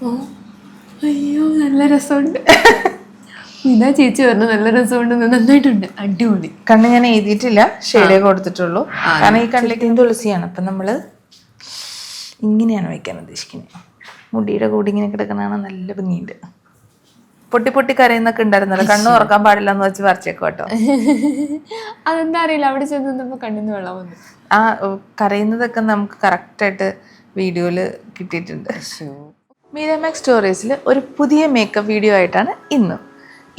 ഓ അയ്യോ നല്ല രസമുണ്ട്. ഇതാ ചേച്ചി പറഞ്ഞു നല്ല രസമുണ്ട്, നന്നായിട്ടുണ്ട്, അടിപൊളി. കണ്ണ് ഞാൻ എഴുതിയിട്ടില്ല, ഷെയ്ഡേ കൊടുത്തിട്ടുള്ളൂ. കാരണം ഈ കണ്ണിലേക്കും തുളസിയാണ്. അപ്പം നമ്മള് ഇങ്ങനെയാണ് വയ്ക്കാൻ ഉദ്ദേശിക്കുന്നത്. മുടിയുടെ കൂടി ഇങ്ങനെ കിടക്കുന്നതാണ്, നല്ല ഭംഗിയുണ്ട്. പൊട്ടി പൊട്ടി കരയുന്നൊക്കെ ഉണ്ടായിരുന്നല്ലോ, കണ്ണ് തുറക്കാൻ പാടില്ല എന്ന് വെച്ച് പറിച്ചേക്കും കേട്ടോ. അതെന്താ അറിയില്ല, അവിടെ ചെന്ന് നിന്നപ്പോൾ കണ്ണിന്ന് വെള്ളം വന്നു. ആ കരയുന്നതൊക്കെ നമുക്ക് കറക്റ്റായിട്ട് വീഡിയോയിൽ കിട്ടിയിട്ടുണ്ട്. മീഡിയമാക്സ് സ്റ്റോറീസിൽ ഒരു പുതിയ മേക്കപ്പ് വീഡിയോ ആയിട്ടാണ്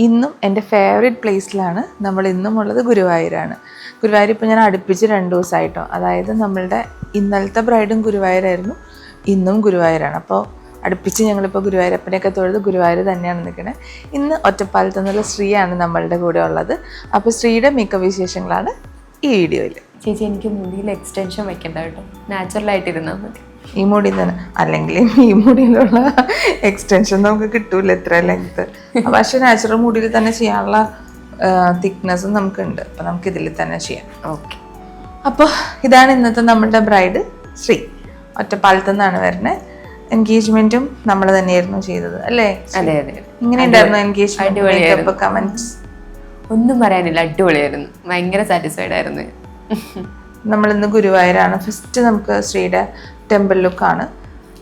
ഇന്നും എൻ്റെ ഫേവറേറ്റ് പ്ലേസിലാണ് നമ്മൾ ഇന്നും ഉള്ളത്. ഗുരുവായൂരാണ്. ഗുരുവായൂർ ഇപ്പോൾ ഞാൻ അടുപ്പിച്ച് 2 ദിവസമായിട്ടോ. അതായത് നമ്മളുടെ ഇന്നലത്തെ ബ്രൈഡും ഗുരുവായൂരായിരുന്നു, ഇന്നും ഗുരുവായൂരാണ്. അപ്പോൾ അടുപ്പിച്ച് ഞങ്ങളിപ്പോൾ ഗുരുവായൂരപ്പനെയൊക്കെ തൊഴുത് ഗുരുവായൂർ തന്നെയാണ് നിൽക്കുന്നത്. ഇന്ന് ഒറ്റപ്പാലത്ത് നിന്നുള്ള ശ്രീയാണ് നമ്മളുടെ കൂടെ ഉള്ളത്. അപ്പോൾ ശ്രീയുടെ മേക്കപ്പ് വിശേഷങ്ങളാണ് ഈ വീഡിയോയിൽ. ചേച്ചി എനിക്ക് മുടിയിൽ എക്സ്റ്റൻഷൻ വെക്കണ്ട കേട്ടോ, നാച്ചുറലായിട്ടിരുന്നാൽ മതി. ഈ മുടി തന്നെ, അല്ലെങ്കിൽ ഈ മുടിയിലുള്ള എക്സ്റ്റൻഷൻ നമുക്ക് കിട്ടൂല ഇത്ര ലെങ്ത്. പക്ഷെ നാച്ചുറൽ മുടിയിൽ തന്നെ ചെയ്യാനുള്ള തിക്നെസ്സും നമുക്കുണ്ട്. അപ്പം നമുക്ക് ഇതിൽ തന്നെ ചെയ്യാം. ഓക്കെ. അപ്പോൾ ഇതാണ് ഇന്നത്തെ നമ്മളുടെ ബ്രൈഡ് ശ്രീ. ഒറ്റപ്പാലത്ത് നിന്നാണ് വരുന്നത്. എൻഗേജ്മെന്റും നമ്മൾ തന്നെയായിരുന്നു ചെയ്തത് അല്ലേ? അതെ അതെ. ഇങ്ങനെ ഉണ്ടായിരുന്നു എൻഗേജ്മെന്റ്? കമന്റ്സ് ഒന്നും പറയാനില്ല, അടിപൊളിയായിരുന്നു, ഭയങ്കര സാറ്റിസ്ഫൈഡ് ആയിരുന്നു. നമ്മളിന്ന് ഗുരുവായൂരാണ്. ഫസ്റ്റ് നമുക്ക് ശ്രീയുടെ ടെമ്പിൾ ലുക്കാണ്.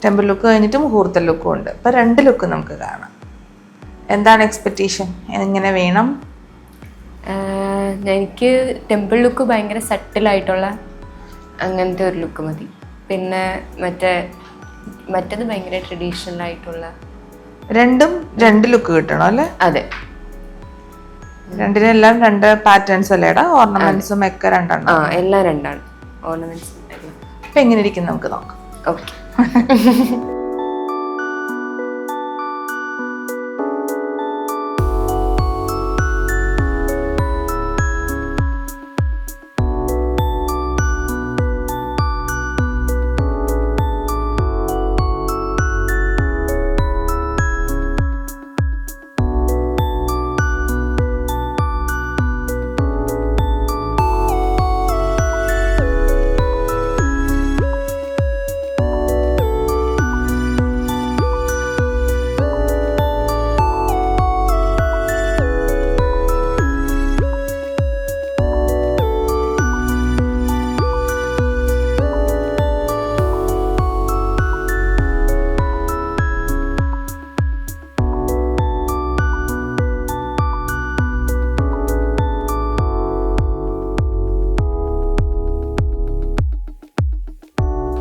ടെമ്പിൾ ലുക്ക് കഴിഞ്ഞിട്ട് മുഹൂർത്ത ലുക്കും ഉണ്ട്. അപ്പം 2 ലുക്ക് നമുക്ക് കാണാം. എന്താണ് എക്സ്പെക്റ്റേഷൻ? എങ്ങനെ വേണം? എനിക്ക് ടെമ്പിൾ ലുക്ക് ഭയങ്കര സട്ടിലായിട്ടുള്ള അങ്ങനത്തെ ഒരു ലുക്ക് മതി. പിന്നെ മറ്റേത് ഭയങ്കര ട്രഡീഷണൽ ആയിട്ടുള്ള. രണ്ടും 2 ലുക്ക് കിട്ടണം അല്ലേ? അതെ, രണ്ടിനെല്ലാം 2 പാറ്റേൺസ് അല്ലേടാ? ഓർണമെന്റ്സും ഒക്കെ 2 എല്ലാം 2 ഓർണമെന്റ്സ്. അപ്പൊ എങ്ങനെ ഇരിക്കും നമുക്ക് നോക്കാം. ഓക്കെ.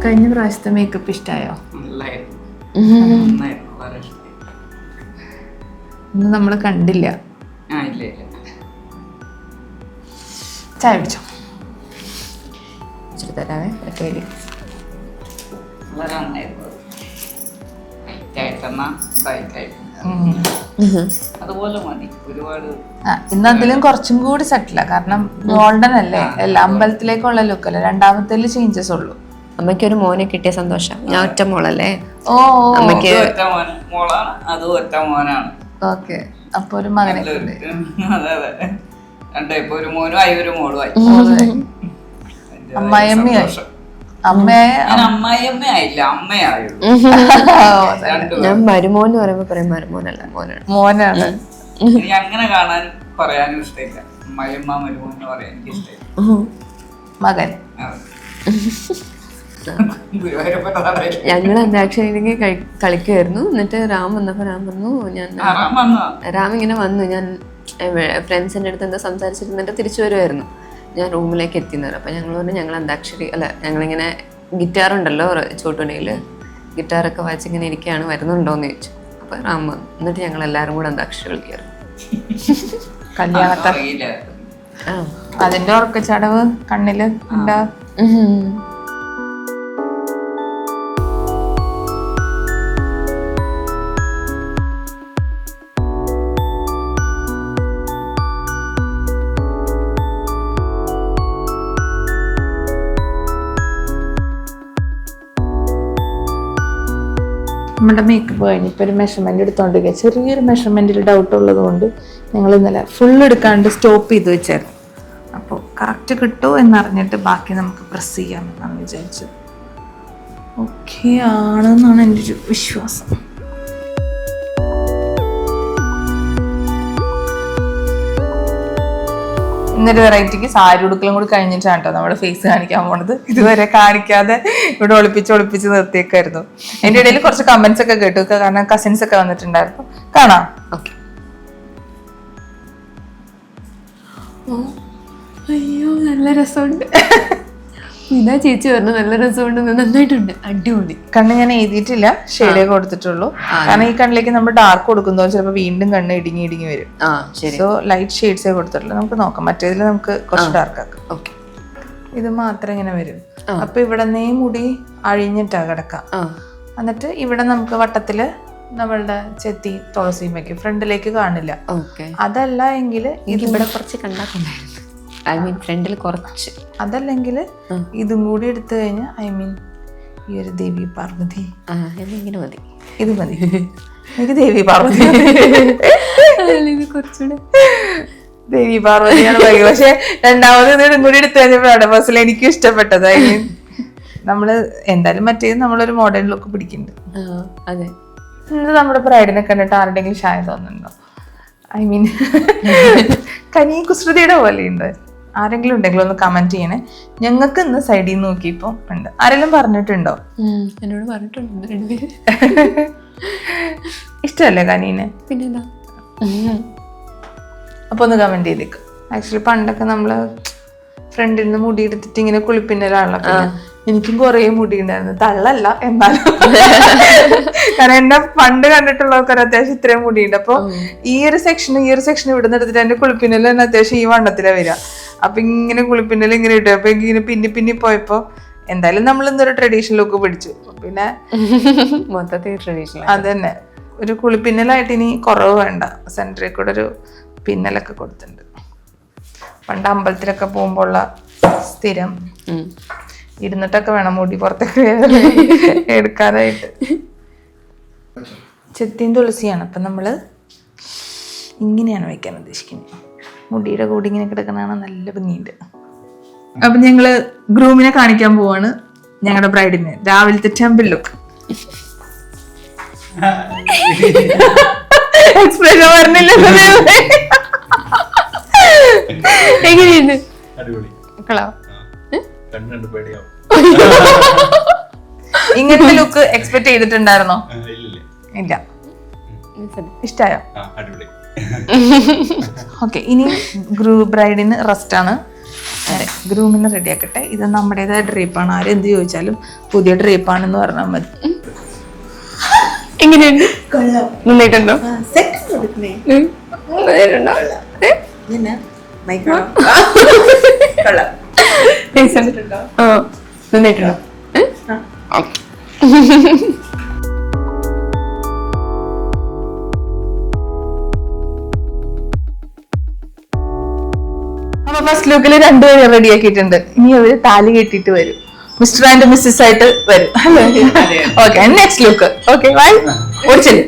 കഴിഞ്ഞ പ്രാവശ്യത്തെ മേക്കപ്പ് ഇഷ്ടമായോ? ഇന്ന് നമ്മൾ കണ്ടില്ല. ചായ പിടിച്ചോ? തരാവേ. ഇന്ന് അതിലും കുറച്ചും കൂടി സെറ്റില. കാരണം ഗോൾഡൻ അല്ലേ, എല്ലാം അമ്പലത്തിലേക്കുള്ള ലുക്കല്ലേ. രണ്ടാമത്തേല് ചേഞ്ചസ് ഉള്ളൂ. അമ്മയ്ക്ക് ഒരു മോനെ കിട്ടിയ സന്തോഷം. ഞാൻ ഒറ്റ മോളല്ലേ. അമ്മയ്ക്ക് മോനാണ്. ഓക്കെ. അപ്പൊ ഒരു മകനെ അമ്മായിയമ്മയായി. അമ്മായിയമ്മയായില്ല, അമ്മയായുള്ളൂ. ഞാൻ മരുമോൻ എന്ന് പറയുമ്പോ പറയും മരുമോനല്ല, മോനാണ്. എനിക്ക് അങ്ങനെ കാണാൻ പറയാനും ഇഷ്ടമില്ല. അമ്മായിയമ്മ മരുമോൻ എന്ന് പറയാൻ എനിക്ക് ഇഷ്ടമില്ല. മകൻ. ഞങ്ങൾ അന്താക്ഷരി കളിക്കുമായിരുന്നു. എന്നിട്ട് റാം വന്നപ്പോ റാം പറഞ്ഞു, റാം ഇങ്ങനെ വന്നു, ഞാൻ ഫ്രണ്ട്സിന്റെ അടുത്ത് എന്താ സംസാരിച്ചിരുന്നിട്ട് തിരിച്ചു വരുമായിരുന്നു. ഞാൻ റൂമിലേക്ക് എത്തിയെന്ന്. അപ്പൊ ഞങ്ങൾ പറഞ്ഞു ഞങ്ങൾ അന്താക്ഷരി ഞങ്ങളിങ്ങനെ ഗിറ്റാർ ഉണ്ടല്ലോ ചോട്ടുണിയില്, ഗിറ്റാറൊക്കെ വായിച്ചിങ്ങനെ ഇരിക്കുകയാണ്, വരുന്നുണ്ടോന്ന് ചോദിച്ചു. അപ്പൊ റാം വന്നു. എന്നിട്ട് ഞങ്ങൾ എല്ലാരും കൂടെ അന്താക്ഷരി കളിക്കായിരുന്നു. കല്യാണത്തെ അതിന്റെ ഉറക്കച്ചടവ് കണ്ണില് ഉണ്ടാ. നമ്മുടെ മേക്കപ്പ് കഴിഞ്ഞിപ്പോൾ ഒരു മെഷർമെൻറ്റ് എടുത്തോണ്ടിരിക്കുക. ചെറിയൊരു മെഷർമെൻറ്റിൽ ഡൗട്ട് ഉള്ളത് കൊണ്ട് ഞങ്ങൾ ഇന്നലെ ഫുൾ എടുക്കാണ്ട് സ്റ്റോപ്പ് ചെയ്ത് വെച്ചായിരുന്നു. അപ്പോൾ കറക്റ്റ് കിട്ടുമോ എന്നറിഞ്ഞിട്ട് ബാക്കി നമുക്ക് പ്രസ് ചെയ്യാമെന്നാണ് വിചാരിച്ചത്. ഓക്കെ ആണെന്നാണ് എൻ്റെ ഒരു വിശ്വാസം. ഇന്നൊരു വെറൈറ്റിക്ക് സാരി ഉടുക്കലും കൂടി കഴിഞ്ഞിട്ടാണ് കേട്ടോ നമ്മുടെ ഫേസ് കാണിക്കാൻ പോണത്. ഇതുവരെ കാണിക്കാതെ ഇവിടെ ഒളിപ്പിച്ച് നിർത്തിയേക്കായിരുന്നു. എന്റെ ഇടയിൽ കുറച്ച് കമന്റ്സ് ഒക്കെ കേട്ടു, കാരണം കസിൻസ് ഒക്കെ വന്നിട്ടുണ്ടായിരുന്നു. കാണാം. ഓക്കെ. അയ്യോ നല്ല രസമുണ്ട്. ഇതാ ചേച്ചി പറഞ്ഞു നല്ല രസമുണ്ട്, നന്നായിട്ടുണ്ട്, അടിപൊളി. കണ്ണ് ഞാൻ എഴുതിയിട്ടില്ല, ഷെയ്ഡേ കൊടുത്തിട്ടുള്ളൂ. കാരണം ഈ കണ്ണിലേക്ക് നമ്മൾ ഡാർക്ക് കൊടുക്കുന്നതോ ചിലപ്പോൾ വീണ്ടും കണ്ണ് ഇടുങ്ങി വരും. സോ ലൈറ്റ് ഷെയ്ഡ്സേ കൊടുത്തിട്ടുള്ളൂ. നമുക്ക് നോക്കാം, മറ്റേതിൽ നമുക്ക് കുറച്ച് ഡാർക്ക് ആക്കാം. ഓക്കെ. ഇത് മാത്രം ഇങ്ങനെ വരും. അപ്പൊ ഇവിടെ മുടി അഴിഞ്ഞിട്ടാ കിടക്കാം. എന്നിട്ട് ഇവിടെ നമുക്ക് വട്ടത്തില് നമ്മളുടെ ചെത്തി തുളസിയും വെക്കും, ഫ്രണ്ടിലേക്ക് കാണില്ല. അതല്ല എങ്കിൽ ഇവിടെ കുറച്ച് കണ്ടാക്കുണ്ടായിരുന്നു, ഐ മീൻ ഫ്രണ്ടിൽ കുറച്ച്. അതല്ലെങ്കിൽ ഇതും കൂടി എടുത്തു കഴിഞ്ഞാൽ ഐ മീൻ ഈ ഒരു ദേവി പാർവതി ഇങ്ങനെ മതി. ഇത് മതി എനിക്ക് ദേവി പാർവതി. കുറച്ചുകൂടെ ദേവി പാർവതിയാണ് ഭയങ്കര. പക്ഷെ രണ്ടാമത് ഇതും കൂടി എടുത്തു കഴിഞ്ഞപ്പോഴാണ് പേഴ്സണലി എനിക്കും ഇഷ്ടപ്പെട്ടത്. ഐ മീൻ നമ്മള് എന്തായാലും മറ്റേത് നമ്മളൊരു മോഡേൺ ലുക്ക് പിടിക്കുന്നുണ്ട്. അതെ. നമ്മുടെ ബ്രൈഡിനെ കണ്ടിട്ട് ആരുടെങ്കിലും ഷായ തോന്നുന്നുണ്ടോ? ഐ മീൻ കനി കുസൃതിയുടെ പോലെ ഉണ്ട്. ആരെങ്കിലും ഉണ്ടെങ്കിലും ഒന്ന് കമന്റ് ചെയ്യണേ. ഞങ്ങൾക്ക് ഇന്ന് സൈഡിൽ നിന്ന് നോക്കിയപ്പോ ഉണ്ട്. ആരെങ്കിലും പറഞ്ഞിട്ടുണ്ടോ? എന്നോട് പറഞ്ഞിട്ടുണ്ട്. ഇഷ്ടല്ലേ കനീനെ? പിന്നെന്താ. അപ്പൊ ഒന്ന് കമന്റ് ചെയ്തേക്കും. ആക്ച്വലി പണ്ടൊക്കെ നമ്മള് ഫ്രണ്ടിൽ നിന്ന് മുടി എടുത്തിട്ട് ഇങ്ങനെ കുളിപ്പിന്നലാണല്ലോ. എനിക്കും കുറേ മുടി ഉണ്ടായിരുന്നു, തള്ളല്ല എന്നാലും. കാരണം എന്നെ പണ്ട് കണ്ടിട്ടുള്ളവർക്ക് അത്യാവശ്യം ഇത്രയും മുടിയുണ്ട്. അപ്പൊ ഈ ഒരു സെക്ഷൻ ഇവിടെ നിന്ന് എടുത്തിട്ട് എന്റെ കുളിപ്പിന്നല് തന്നെ അത്യാവശ്യം ഈ വണ്ണത്തിലാ വരിക. അപ്പൊ ഇങ്ങനെ കുളിപ്പിന്നല് ഇങ്ങനെ ഇട്ടു. അപ്പൊ ഇങ്ങനെ പിന്നി പോയപ്പോ എന്തായാലും നമ്മൾ എന്തൊരു ട്രഡീഷണൽ ലുക്ക് പിടിച്ചു. പിന്നെ മൊത്തത്തിൽ ട്രഡീഷണൽ അതന്നെ, ഒരു കുളിപ്പിന്നലായിട്ട് ഇനി കുറവ് വേണ്ട. സെന്ററിൽ കൂടെ ഒരു പിന്നലൊക്കെ കൊടുത്തിട്ടുണ്ട്. പണ്ട് അമ്പലത്തിലൊക്കെ പോകുമ്പോ ഉള്ള സ്ഥിരം ഇരുന്നിട്ടൊക്കെ വേണം മുടി പുറത്തേക്ക് എടുക്കാനായിട്ട്. ചെത്തിയും തുളസിയാണ്. അപ്പം നമ്മൾ ഇങ്ങനെയാണ് വയ്ക്കാൻ ഉദ്ദേശിക്കുന്നത്. മുടിയുടെ കൂടി ഇങ്ങനെ കിടക്കുന്നതാണ്, നല്ല ഭംഗിയുണ്ട്. അപ്പം ഞങ്ങള് ഗ്രൂമിനെ കാണിക്കാൻ പോവാണ്, ഞങ്ങളുടെ ബ്രൈഡിന് രാവിലത്തെ ടെമ്പിൾ ലുക്ക്. എക്സ്പ്രഷൻ പറഞ്ഞില്ല. എങ്ങനെയുണ്ട്? ഇങ്ങനത്തെ ലുക്ക് എക്സ്പെക്ട് ചെയ്തിട്ടുണ്ടായിരുന്നോ? ഇല്ല. ഇഷ്ടായോ? ഓക്കെ. ഇനി ബ്രൈഡിന് റെസ്റ്റ് ആണ്. ഗ്രൂമിന് റെഡി ആക്കട്ടെ. ഇത് നമ്മുടേതായ ഡ്രേപ്പാണ്. ആരും എന്ത് ചോദിച്ചാലും പുതിയ ഡ്രേപ്പാണെന്ന് പറഞ്ഞാൽ മതി. എങ്ങനെയുണ്ട്? നന്നായിട്ടുണ്ടോ? നന്നായിട്ടുണ്ടോ? അപ്പൊ ഫസ്റ്റ് ലുക്കിൽ രണ്ടുപേരും റെഡി ആക്കിയിട്ടുണ്ട്. ഇനി അവര് താലി കെട്ടിട്ട് വരും, മിസ്റ്റർ ആൻഡ് മിസ്സസ് ആയിട്ട് വരും. Okay, next look. Okay, bye. ഓടിച്ചല്ലേ.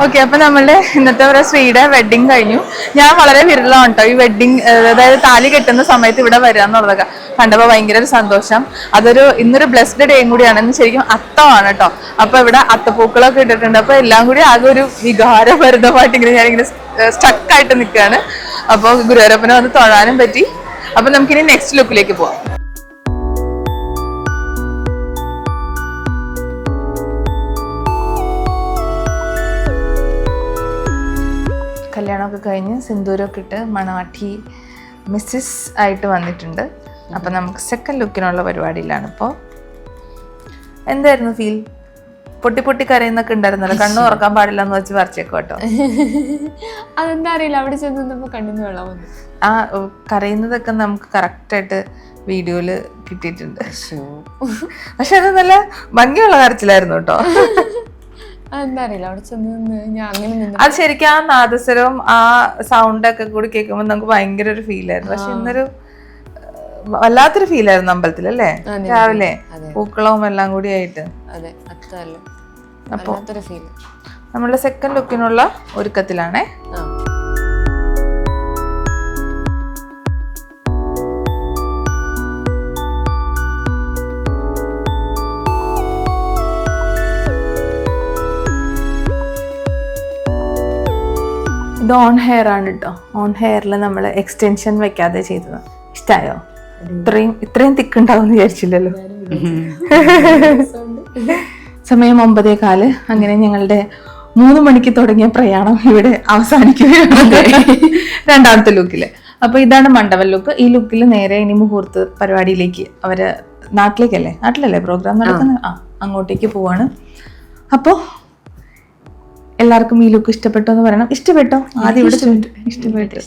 ഓക്കെ, അപ്പൊ നമ്മളുടെ ഇന്നത്തെ ശ്രീയുടെ വെഡിങ് കഴിഞ്ഞു. ഞാൻ വളരെ വിരളമാണ് കേട്ടോ ഈ വെഡിങ്, അതായത് താലി കെട്ടുന്ന സമയത്ത് ഇവിടെ വരിക എന്നുള്ളതൊക്കെ കണ്ടപ്പോൾ ഭയങ്കര ഒരു സന്തോഷം. ഇന്നൊരു ബ്ലെസ്ഡ് ഡേയും കൂടിയാണ്. ഇന്ന് ശരിക്കും അത്തമാണ് കേട്ടോ. അപ്പൊ ഇവിടെ അത്തപ്പൂക്കളൊക്കെ ഇട്ടിട്ടുണ്ട്. അപ്പൊ എല്ലാം കൂടി ആകെ ഒരു വികാരഭരിതമായിട്ട് ഇങ്ങനെ ഞാനിങ്ങനെ സ്റ്റക്കായിട്ട് നിൽക്കുകയാണ്. അപ്പോൾ ഗുരുവായൂരപ്പനെ വന്ന് തൊഴാനും പറ്റി. അപ്പൊ നമുക്കിനി നെക്സ്റ്റ് ലുക്കിലേക്ക് പോവാം. കഴിഞ്ഞ് സിന്ദൂരമൊക്കെ ഇട്ട് മണവാട്ടി മിസ്സിസ് ആയിട്ട് വന്നിട്ടുണ്ട്. അപ്പം നമുക്ക് സെക്കൻഡ് ലുക്കിനുള്ള പരിപാടിയിലാണ്. ഇപ്പോൾ എന്തായിരുന്നു ഫീൽ? പൊട്ടി പൊട്ടി കരയുന്നൊക്കെ ഉണ്ടായിരുന്നല്ലോ, കണ്ണു തുറക്കാൻ പാടില്ല എന്ന് വെച്ച് പറിച്ചേക്കോ കേട്ടോ. അതെന്താ അറിയില്ല, അവിടെ ചെന്നപ്പോ കണ്ണിന്ന് വെള്ളം വന്നു. ആ കരയുന്നതൊക്കെ നമുക്ക് കറക്റ്റായിട്ട് വീഡിയോയില് കിട്ടിയിട്ടുണ്ട്. പക്ഷെ അത് നല്ല ഭംഗിയുള്ള കരച്ചിലായിരുന്നു കേട്ടോ. അതെന്താ അറിയില്ല, അവിടെ ചെന്ന് ഞാൻ അങ്ങനെ അത് ശരിക്കും ആ നാദസ്വരവും ആ സൗണ്ടൊക്കെ കൂടി കേൾക്കുമ്പോൾ നമുക്ക് ഭയങ്കര ഒരു ഫീലായിരുന്നു. പക്ഷെ ഇന്നൊരു വല്ലാത്തൊരു ഫീലായിരുന്നു അമ്പലത്തിൽ അല്ലേ, രാവിലെ പൂക്കളവും എല്ലാം കൂടി ആയിട്ട്. അപ്പൊ നമ്മളുടെ സെക്കൻഡ് ലുക്കിനുള്ള ഒരുക്കത്തിലാണേ. ഇത് ഓൺ ഹെയർ ആണ് കേട്ടോ. ഓൺ ഹെയറിൽ നമ്മൾ എക്സ്റ്റൻഷൻ വെക്കാതെ ചെയ്തത്. ഇഷ്ടായോ? ഇത്രയും തിക്കുണ്ടാവും വിചാരിച്ചില്ലല്ലോ. സമയം 9:15. അങ്ങനെ ഞങ്ങളുടെ 3 മണിക്ക് തുടങ്ങിയ പ്രയാണം ഇവിടെ അവസാനിക്കുകയാണ് രണ്ടാമത്തെ ലുക്കില്. അപ്പൊ ഇതാണ് മണ്ഡപം ലുക്ക്. ഈ ലുക്കിൽ നേരെ ഇനി മുഹൂർത്ത പരിപാടിയിലേക്ക് അവര് നാട്ടിലല്ലേ പ്രോഗ്രാം നടക്കുന്നത്, അങ്ങോട്ടേക്ക് പോവാണ്. അപ്പോ എല്ലാവർക്കും ഈ ലുക്ക് ഇഷ്ടപ്പെട്ടോ എന്ന് പറയണം. ഇഷ്ടപ്പെട്ടോ? ആദ്യം ഇവിടെ ഇഷ്ടപ്പെട്ടു.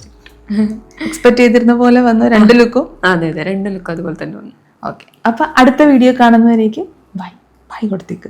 എക്സ്പെക്ട് ചെയ്തിരുന്ന പോലെ വന്നു 2 ലുക്കും. അതെ 2 ലുക്കും അതുപോലെ തന്നെ വന്നു. ഓക്കെ, അപ്പൊ അടുത്ത വീഡിയോ കാണുന്നവരേക്ക് ബൈ കൊടുത്തേക്ക്.